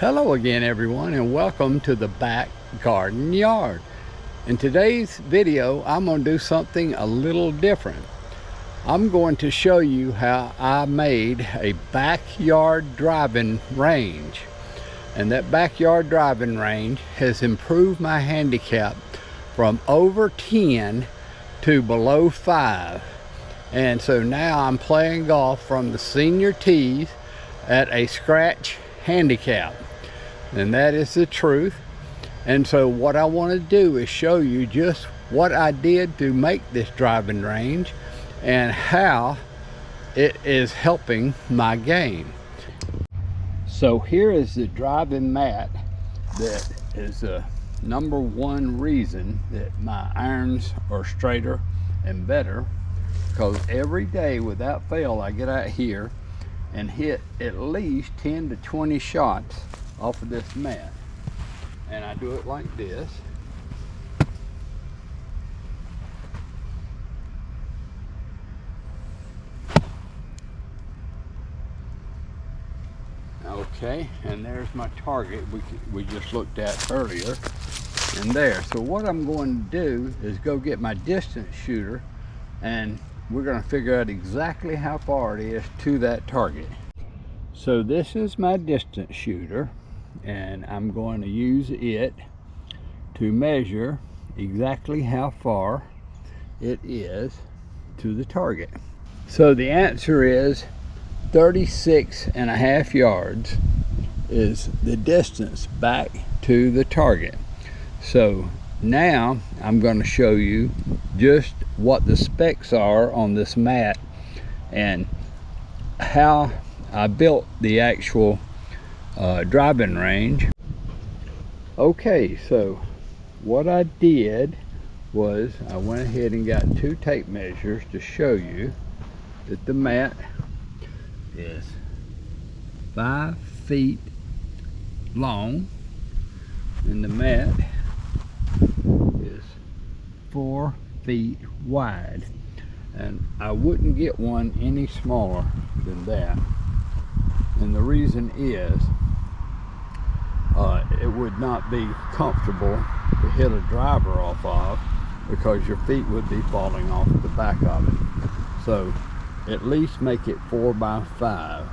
Hello again everyone, and welcome to the back garden yard. In today's video I'm going to do something a little different. I'm going to show you how I made a backyard driving range, and that backyard driving range has improved my handicap from over 10 to below 5. And so now I'm playing golf from the senior tees at a scratch handicap, and that is the truth. And so what I want to do is show you just what I did to make this driving range and how it is helping my game. So here is the driving mat that is the number one reason that my irons are straighter and better, because every day without fail I get out here and hit at least 10 to 20 shots off of this mat. And I do it like this. Okay, and there's my target we just looked at earlier, and there. So what I'm going to do is go get my distance shooter, and we're going to figure out exactly how far it is to that target. So this is my distance shooter, and I'm going to use it to measure exactly how far it is to the target. So the answer is 36.5 yards is the distance back to the target. So now I'm going to show you just what the specs are on this mat and how I built the actual driving range. Okay, so what I did was I went ahead and got 2 tape measures to show you that the mat is 5 feet long and the mat is 4 feet wide, and I wouldn't get one any smaller than that. And the reason is it would not be comfortable to hit a driver off of, because your feet would be falling off the back of it. So at least make it 4 by 5.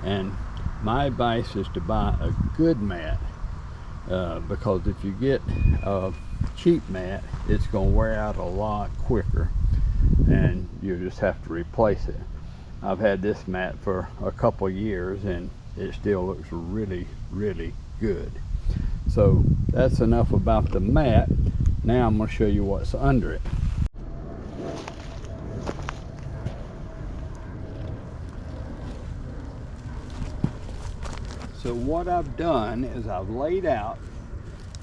And my advice is to buy a good mat, because if you get a cheap mat, it's going to wear out a lot quicker and you just have to replace it. I've had this mat for a couple years and it still looks really good. So that's enough about the mat. Now I'm going to show you what's under it. So what I've done is I've laid out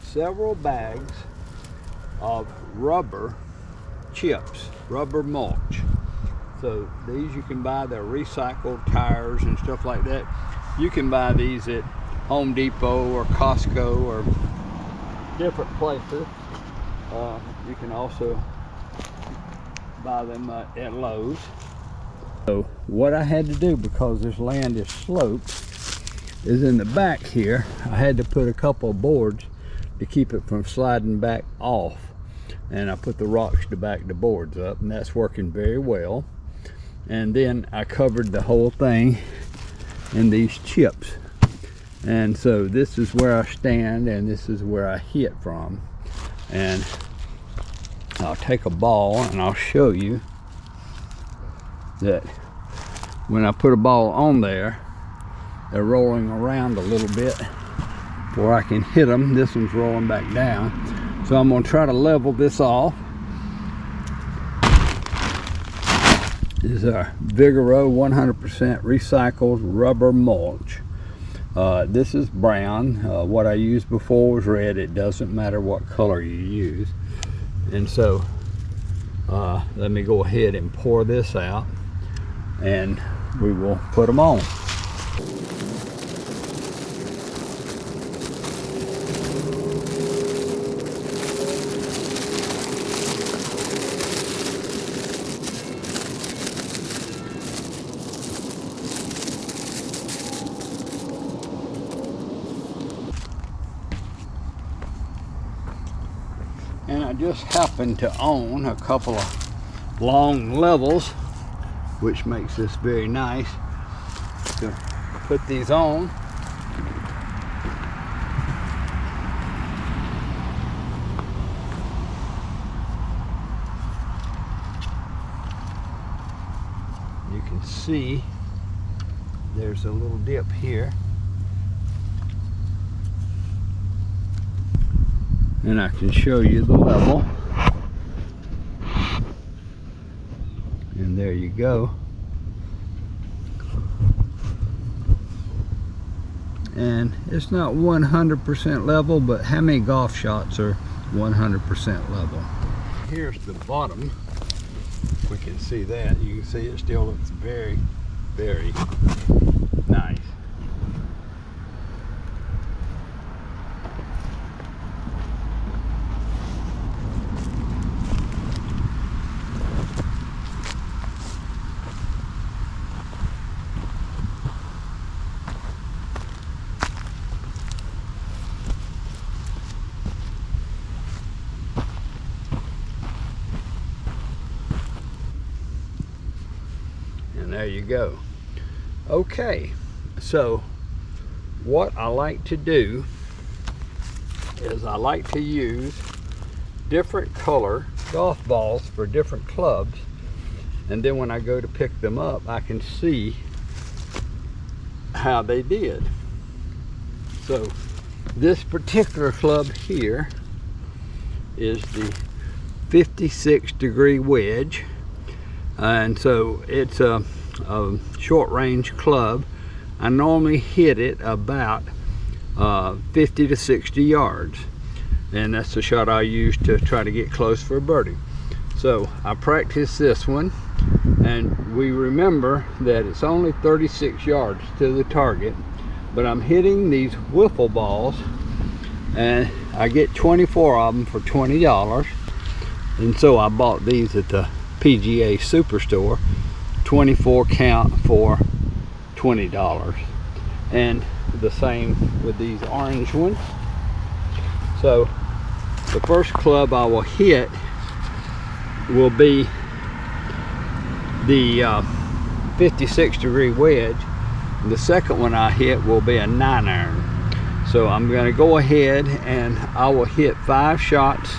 several bags of rubber chips, rubber mulch. So these you can buy, they're recycled tires and stuff like that. You can buy these at Home Depot or Costco or different places. You can also buy them at Lowe's. So what I had to do, because this land is sloped, is in the back here I had to put a couple of boards to keep it from sliding back off, and I put the rocks to back the boards up, and that's working very well. And then I covered the whole thing in these chips, and so this is where I stand and this is where I hit from. And I'll take a ball and I'll show you that when I put a ball on there, they're rolling around a little bit before I can hit them. This one's rolling back down, so I'm going to try to level this off. This is our Vigoro 100% recycled rubber mulch. This is brown. What I used before was red. It doesn't matter what color you use. And so let me go ahead and pour this out and we will put them on. just happen to own a couple of long levels, which makes this very nice to put these on. You can see there's a little dip here, and I can show you the level, and there you go. And it's not 100% level, but how many golf shots are 100% level? Here's the bottom. We can see that. You can see it still looks very, very nice. And there you go. Okay, so what I like to do is I like to use different color golf balls for different clubs, and then when I go to pick them up, I can see how they did. So this particular club here is the 56-degree wedge, and so it's a short range club. I normally hit it about 50 to 60 yards, and that's the shot I use to try to get close for a birdie. So I practice this one, and we remember that it's only 36 yards to the target, but I'm hitting these wiffle balls, and I get 24 of them for $20. And so I bought these at the PGA Superstore, 24 count for $20. And the same with these orange ones. So the first club I will hit will be the 56-degree wedge. The second one I hit will be a 9-iron. So I'm going to go ahead and I will hit 5 shots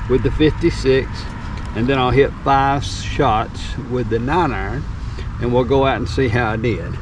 with the 56, and then I'll hit 5 shots with the 9-iron, and we'll go out and see how I did.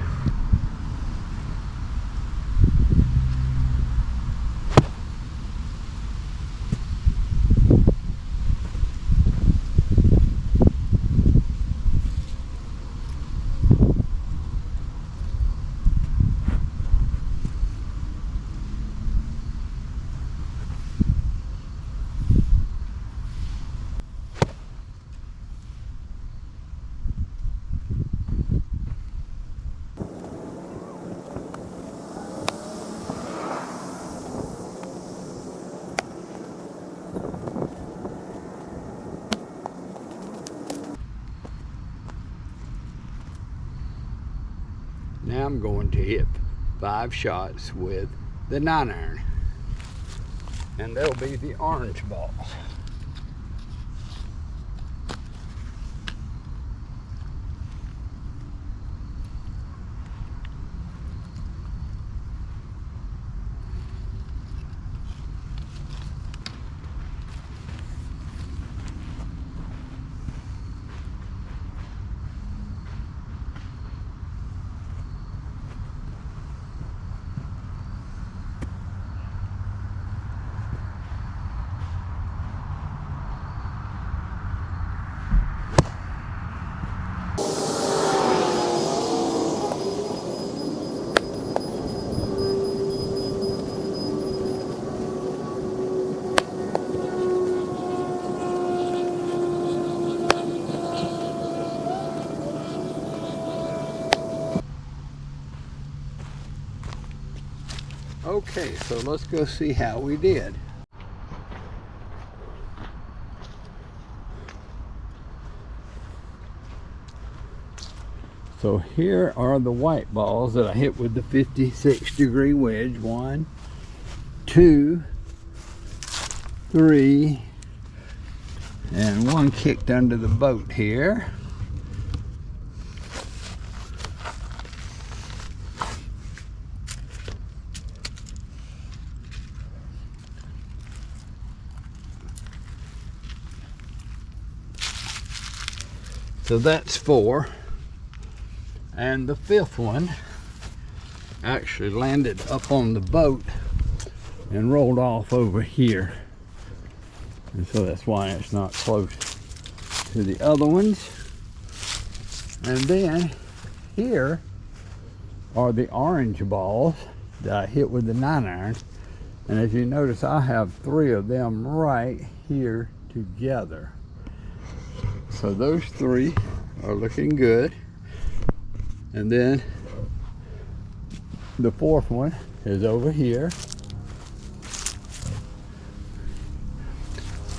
Now I'm going to hit 5 shots with the 9-iron, and they'll be the orange balls. Okay, so let's go see how we did. So here are the white balls that I hit with the 56-degree wedge. 1, 2, 3, And one kicked under the boat here. So that's 4. And the 5th one actually landed up on the boat and rolled off over here. And so that's why it's not close to the other ones. And then here are the orange balls that I hit with the 9-iron. And as you notice, I have 3 of them right here together. So those 3 are looking good. And then the 4th one is over here.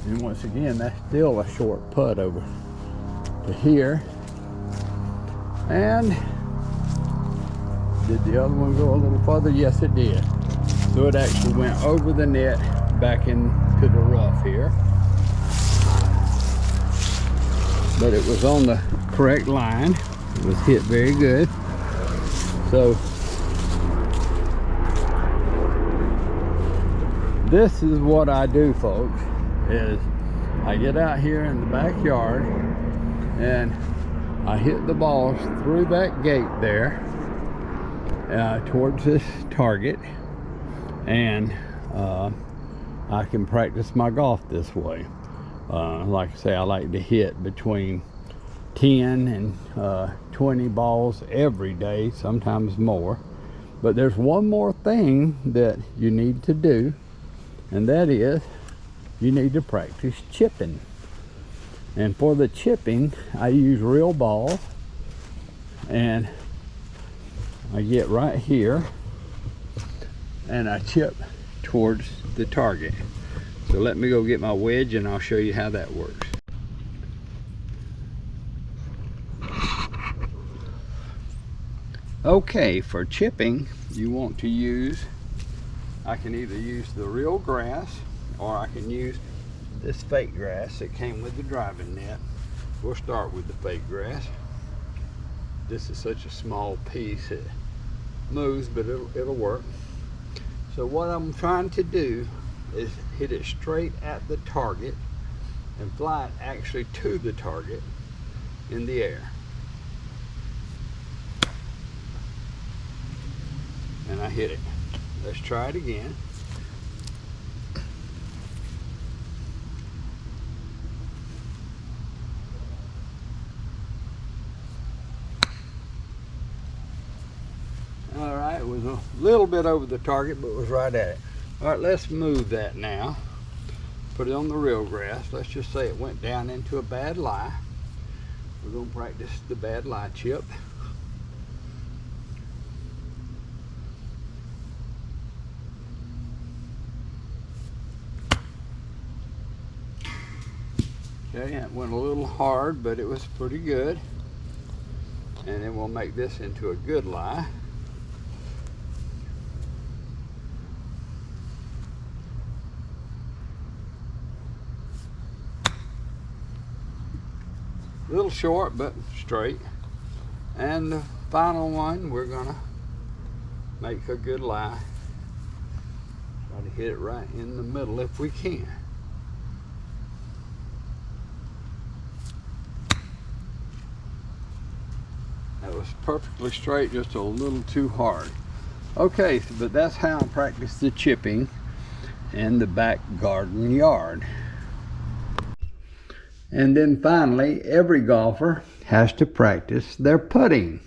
And once again, that's still a short putt over to here. And did the other one go a little further? Yes, it did. So it actually went over the net back into the rough here. But it was on the correct line. It was hit very good. So this is what I do, folks, is I get out here in the backyard and I hit the balls through that gate there towards this target, and I can practice my golf this way. Like I say, I like to hit between 10 and 20 balls every day, sometimes more. But there's one more thing that you need to do, and that is you need to practice chipping. And for the chipping, I use real balls, and I get right here and I chip towards the target. So let me go get my wedge and I'll show you how that works. Okay, for chipping, you want to use, I can either use the real grass or I can use this fake grass that came with the driving net. We'll start with the fake grass. This is such a small piece, it moves, but it'll work. So what I'm trying to do is hit it straight at the target and fly it actually to the target in the air. And I hit it. Let's try it again. All right, it was a little bit over the target, but it was right at it. All right, let's move that now. Put it on the real grass. Let's just say it went down into a bad lie. We're gonna practice the bad lie chip. Okay, it went a little hard, but it was pretty good. And then we'll make this into a good lie. A little short, but straight. And the final one, we're gonna make a good lie. Try to hit it right in the middle if we can. That was perfectly straight, just a little too hard. Okay, but that's how I practice the chipping in the back garden yard. And then finally, every golfer has to practice their putting.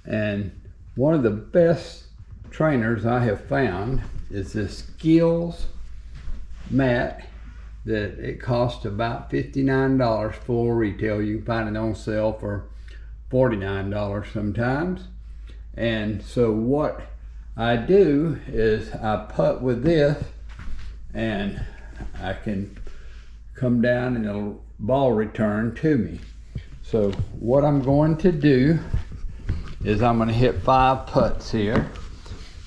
And one of the best trainers I have found is this Skills mat that it costs about $59 full retail. You can find it on sale for $49 sometimes. And so what I do is I putt with this, and I can come down and it'll ball return to me. So what I'm going to do is I'm going to hit 5 putts here,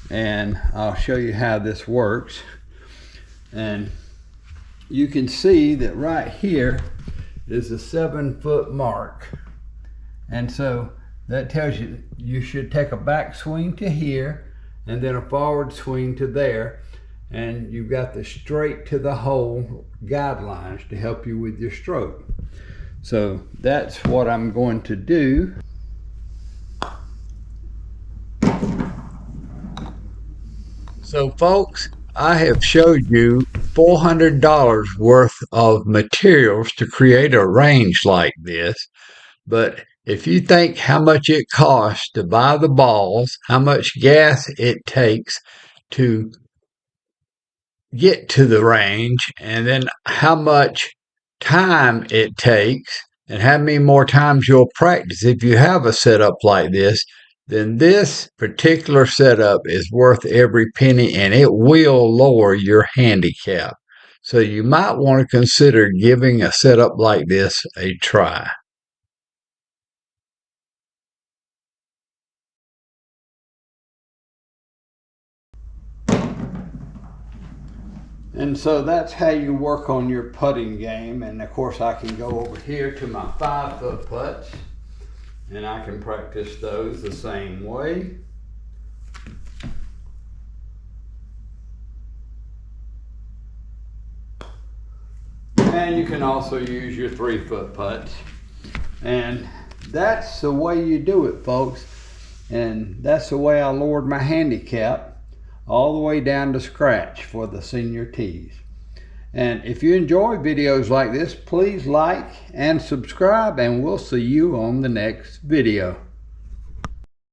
and I'll show you how this works. And you can see that right here is a 7-foot mark. And so that tells you you should take a back swing to here and then a forward swing to there. And you've got the straight to the hole guidelines to help you with your stroke. So that's what I'm going to do. So folks, I have showed you $400 worth of materials to create a range like this. But if you think how much it costs to buy the balls, how much gas it takes to get to the range, and then how much time it takes, and how many more times you'll practice if you have a setup like this, then this particular setup is worth every penny, and it will lower your handicap. So you might want to consider giving a setup like this a try. And so that's how you work on your putting game. And of course I can go over here to my 5-foot putts and I can practice those the same way. And you can also use your 3-foot putts. And that's the way you do it, folks. And that's the way I lowered my handicap all the way down to scratch for the senior tees. And if you enjoy videos like this, please like and subscribe, and we'll see you on the next video.